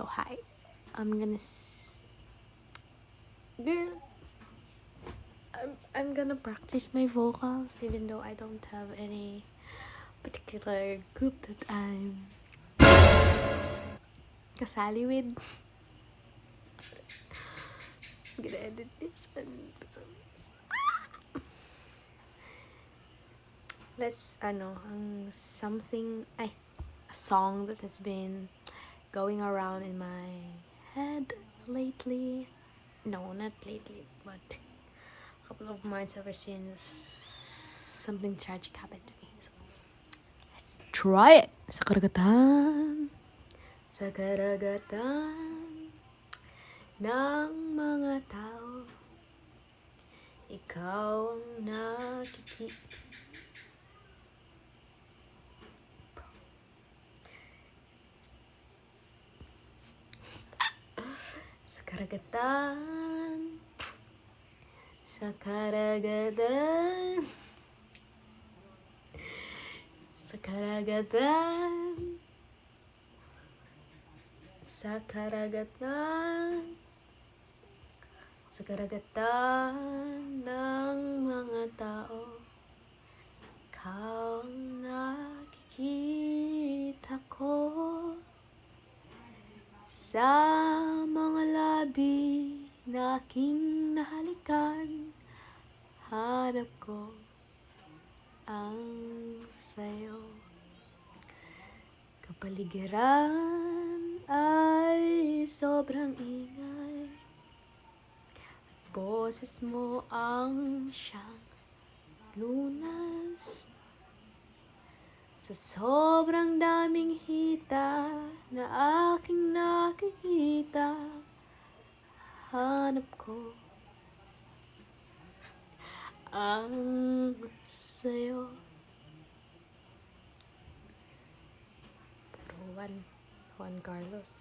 So hi, I'm gonna girl. I'm gonna practice my vocals even though I don't have any particular group that I'm kasali with. I'm gonna edit this and put some. Let's something a song that has been going around in my head lately. No, not lately, but a couple of months ever since something tragic happened to me. So, let's try it. Sa karagatan. Sa karagatan ng mga tao, ikaw ang sa karagatan, sa karagatan, sa karagatan, sa karagatan, sa karagatan ng mga tao, ikaw ang nakikita ko. Sa mga labi na aking nahalikan, hanap ko ang sayo. Kapaligiran ay sobrang ingay, at boses mo ang siyang lunas. Sa sobrang daming hita na aking nakikita, hanap ko ang sayo. Juan Carlos.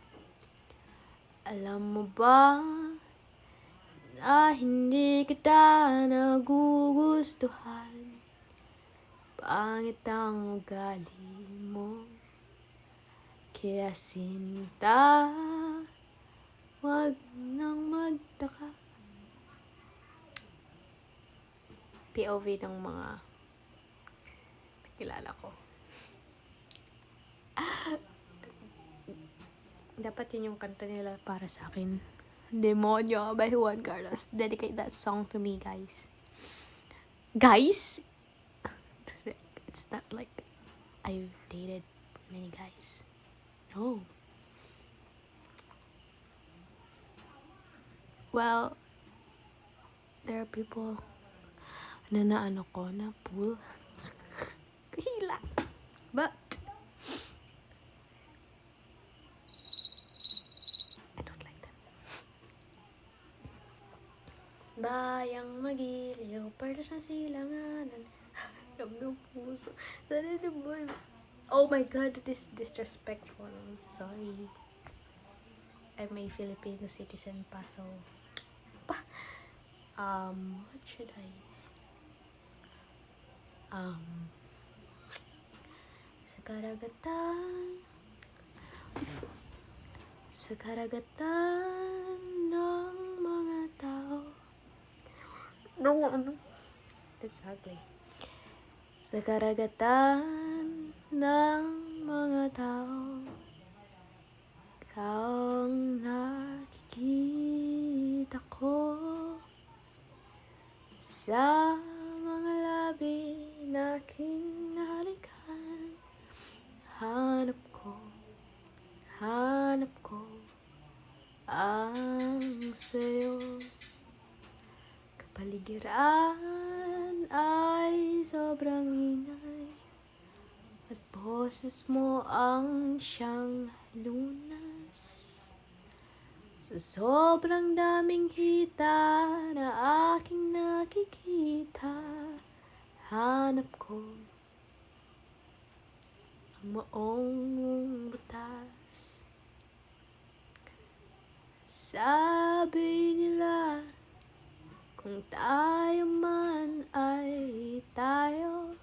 Alam mo ba na hindi kita nagugustuhan? Pangit ang ugali mo, kaya sinta, wag nang magtaka. POV ng mga kilala ko. Dapat yun yung kanta nila para sa akin. Demonyo by Juan Carlos. Dedicate that song to me, guys. Guys? It's not like I've dated many guys. No. Well, there are people na naano ko na pool. Hila. But I don't like that. Bayang magiliw, para sa silanganan. Ng puso. Sana naman. Oh my god, that is disrespectful. Sorry. I'm a Filipino citizen pa, so what should I sa karagatan, sa karagatan ng mga tao. No, that's ugly. Sa karagatan ng mga tao, ikaw ang nakikita ko. Sa mga labi na aking nahalikan, hanap ko ang sayo. Kapaligiran ay sobrang ingay, at boses mo ang siyang lunas. Sa sobrang daming hita na aking nakikita, hanap ko ang maong butas. Sabi nila, kung tayo man ay tayo,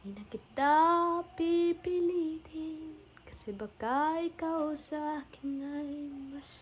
di na kita pipilitin, Kasi baka ikaw sa akin ay mas